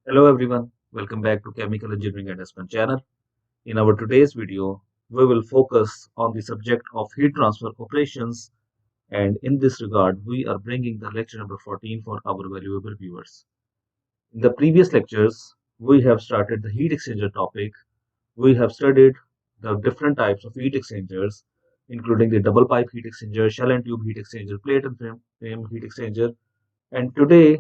Hello everyone, welcome back to Chemical Engineering and Aspen channel. In our today's video, we will focus on the subject of heat transfer operations, and in this regard, we are bringing the lecture number 14 for our valuable viewers. In the previous lectures, we have started the heat exchanger topic. We have studied the different types of heat exchangers, including the double pipe heat exchanger, shell and tube heat exchanger, plate and frame heat exchanger, and today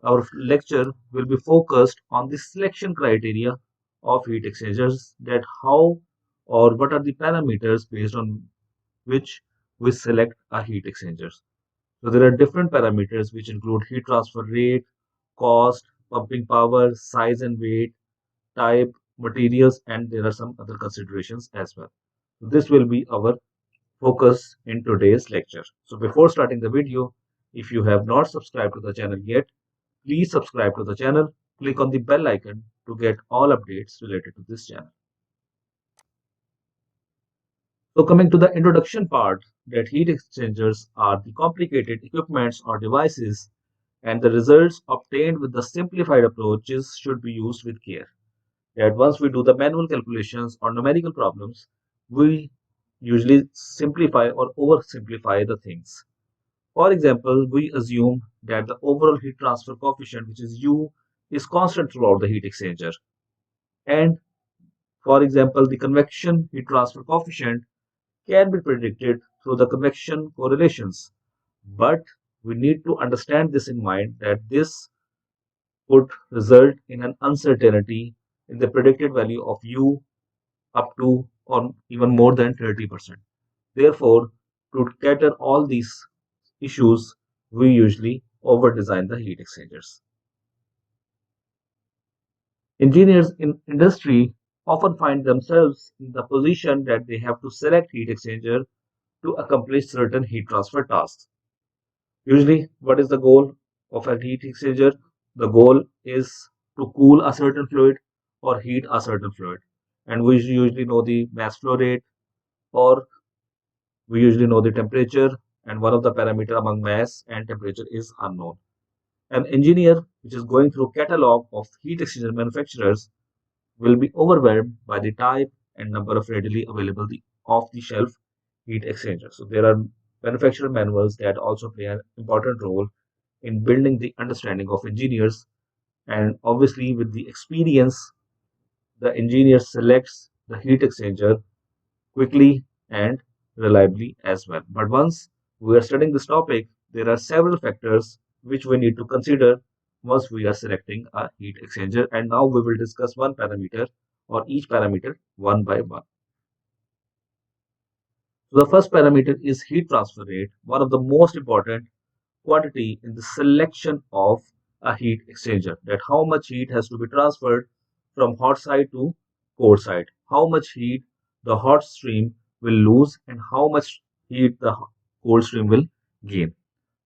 our lecture will be focused on the selection criteria of heat exchangers, that how or what are the parameters based on which we select a heat exchangers. So there are different parameters which include heat transfer rate, cost, pumping power, size and weight, type, materials, and there are some other considerations as well. So this will be our focus in today's lecture. So before starting the video, if you have not subscribed to the channel yet, please subscribe to the channel, click on the bell icon to get all updates related to this channel. So coming to the introduction part, that heat exchangers are the complicated equipments or devices, and the results obtained with the simplified approaches should be used with care. That once we do the manual calculations or numerical problems, we usually simplify or oversimplify the things. For example, we assume that the overall heat transfer coefficient, which is U, is constant throughout the heat exchanger. And for example, the convection heat transfer coefficient can be predicted through the convection correlations. But we need to understand this in mind, that this would result in an uncertainty in the predicted value of U up to or even more than 30%. Therefore, to cater all these issues, we usually over-design the heat exchangers. Engineers in industry often find themselves in the position that they have to select heat exchanger to accomplish certain heat transfer tasks. Usually, what is the goal of a heat exchanger? The goal is to cool a certain fluid or heat a certain fluid. And we usually know the mass flow rate, or we usually know the temperature, and one of the parameter among mass and temperature is unknown. An engineer which is going through catalog of heat exchanger manufacturers will be overwhelmed by the type and number of readily available off-the-shelf heat exchangers. So there are manufacturer manuals that also play an important role in building the understanding of engineers, and obviously with the experience, the engineer selects the heat exchanger quickly and reliably as well. But once we are studying this topic, there are several factors which we need to consider once we are selecting a heat exchanger. And now we will discuss one parameter or each parameter one by one. So the first parameter is heat transfer rate, one of the most important quantity in the selection of a heat exchanger, that how much heat has to be transferred from hot side to cold side, how much heat the hot stream will lose and how much heat the cold stream will gain.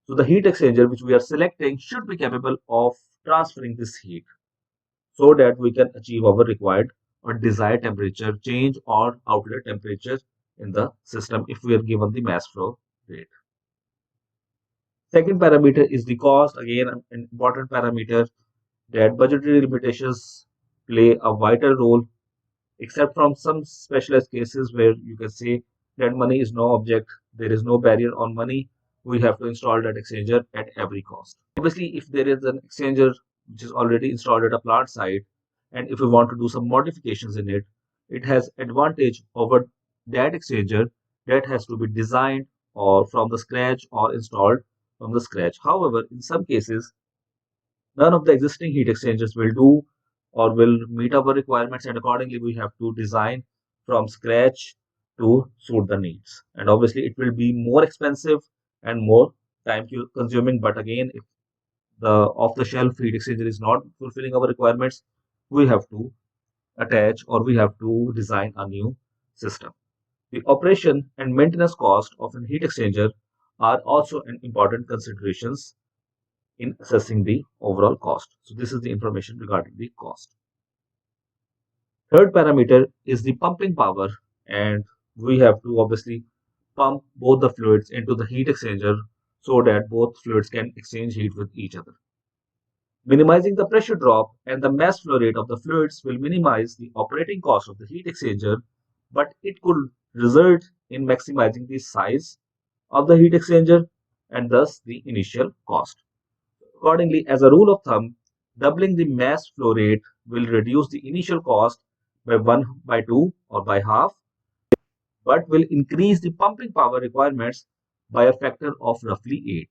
So the heat exchanger which we are selecting should be capable of transferring this heat so that we can achieve our required or desired temperature change or outlet temperature in the system if we are given the mass flow rate. Second parameter is the cost, again an important parameter, that budgetary limitations play a vital role, except from some specialized cases where you can say that money is no object, there is no barrier on money, we have to install that exchanger at every cost. Obviously, if there is an exchanger which is already installed at a plant site, and if we want to do some modifications in it, it has advantage over that exchanger that has to be designed or from the scratch or installed from the scratch. However, in some cases, none of the existing heat exchangers will do or will meet our requirements, and accordingly we have to design from scratch to suit the needs. And obviously it will be more expensive and more time consuming, but again, if the off the shelf heat exchanger is not fulfilling our requirements, we have to attach or we have to design a new system. The operation and maintenance cost of a heat exchanger are also an important considerations in assessing the overall cost. So this is the information regarding the cost. Third parameter is the pumping power, and we have to obviously pump both the fluids into the heat exchanger so that both fluids can exchange heat with each other. Minimizing the pressure drop and the mass flow rate of the fluids will minimize the operating cost of the heat exchanger, but it could result in maximizing the size of the heat exchanger and thus the initial cost. Accordingly, as a rule of thumb, doubling the mass flow rate will reduce the initial cost by 1 by 2 or by half, but will increase the pumping power requirements by a factor of roughly 8.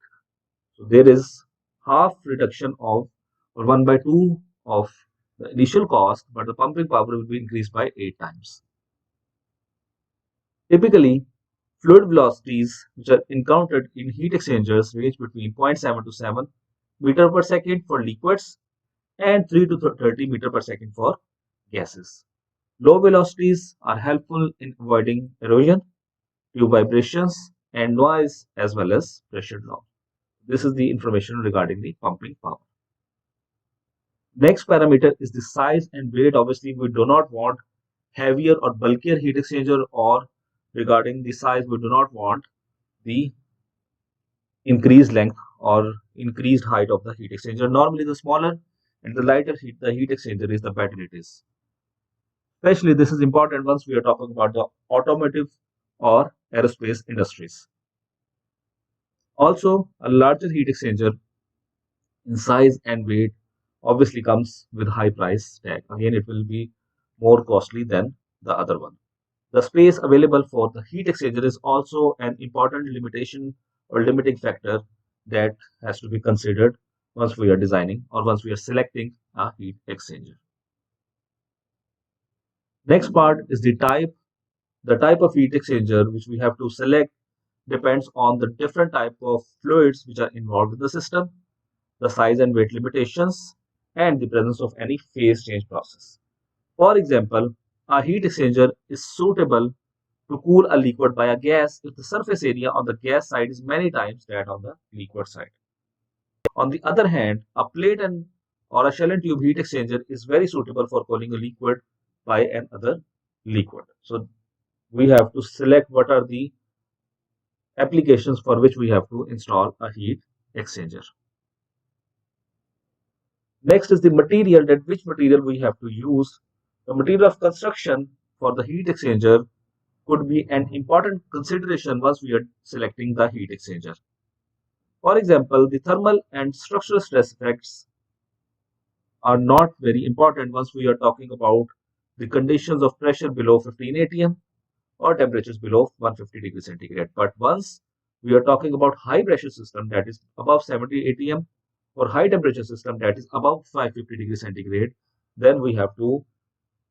So there is half reduction of or 1 by 2 of the initial cost, but the pumping power will be increased by 8 times. Typically, fluid velocities which are encountered in heat exchangers range between 0.7 to 7 meter per second for liquids and 3 to 30 meter per second for gases. Low velocities are helpful in avoiding erosion, tube vibrations, and noise as well as pressure drop. This is the information regarding the pumping power. Next parameter is the size and weight. Obviously, we do not want heavier or bulkier heat exchanger, or regarding the size, we do not want the increased length or increased height of the heat exchanger. Normally, the smaller and the lighter the heat exchanger is, the better it is. Especially this is important once we are talking about the automotive or aerospace industries. Also, a larger heat exchanger in size and weight obviously comes with high price tag. Again, it will be more costly than the other one. The space available for the heat exchanger is also an important limitation or limiting factor that has to be considered once we are designing or once we are selecting a heat exchanger. Next part is the type. The type of heat exchanger which we have to select depends on the different type of fluids which are involved in the system, the size and weight limitations, and the presence of any phase change process. For example, a heat exchanger is suitable to cool a liquid by a gas if the surface area on the gas side is many times that on the liquid side. On the other hand, a plate and or a shell and tube heat exchanger is very suitable for cooling a liquid by another liquid. So we have to select what are the applications for which we have to install a heat exchanger. Next is the material, that which material we have to use. The material of construction for the heat exchanger could be an important consideration once we are selecting the heat exchanger. For example, the thermal and structural stress effects are not very important once we are talking about the conditions of pressure below 15 atm or temperatures below 150 degrees centigrade. But once we are talking about high pressure system that is above 70 atm or high temperature system that is above 550 degrees centigrade, then we have to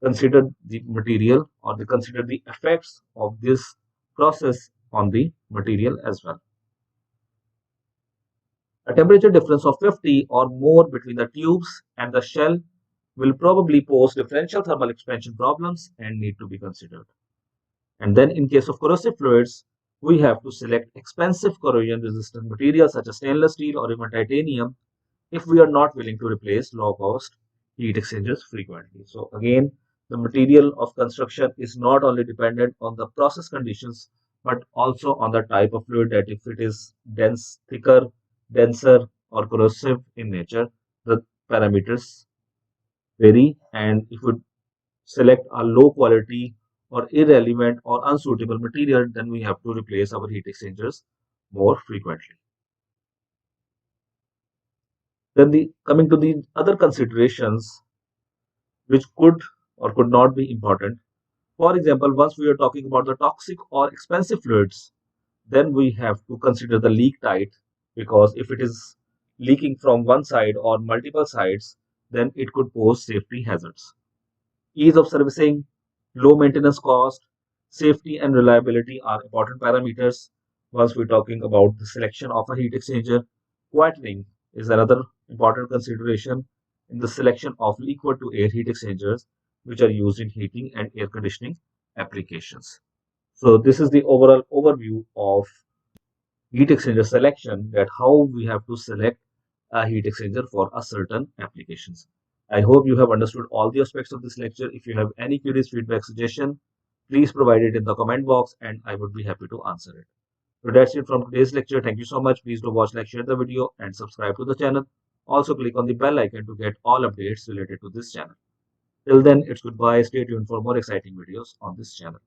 consider the material or consider the effects of this process on the material as well. A temperature difference of 50 or more between the tubes and the shell will probably pose differential thermal expansion problems and need to be considered. And then in case of corrosive fluids, we have to select expensive corrosion resistant materials such as stainless steel or even titanium if we are not willing to replace low cost heat exchangers frequently. So again, the material of construction is not only dependent on the process conditions, but also on the type of fluid, that if it is dense, thicker, denser, or corrosive in nature, the parameters vary. And if we select a low quality or irrelevant or unsuitable material, then we have to replace our heat exchangers more frequently. Then coming to the other considerations which could or could not be important. For example, once we are talking about the toxic or expensive fluids, then we have to consider the leak type, because if it is leaking from one side or multiple sides, then it could pose safety hazards. Ease of servicing, low maintenance cost, safety and reliability are important parameters once we're talking about the selection of a heat exchanger. Quietening is another important consideration in the selection of liquid to air heat exchangers which are used in heating and air conditioning applications. So this is the overall overview of heat exchanger selection, that how we have to select a heat exchanger for a certain applications. I hope you have understood all the aspects of this lecture. If you have any queries, feedback, suggestion, please provide it in the comment box and I would be happy to answer it. So that's it from today's lecture. Thank you so much. Please do watch, like, share the video and subscribe to the channel. Also click on the bell icon to get all updates related to this channel. Till then, it's goodbye. Stay tuned for more exciting videos on this channel.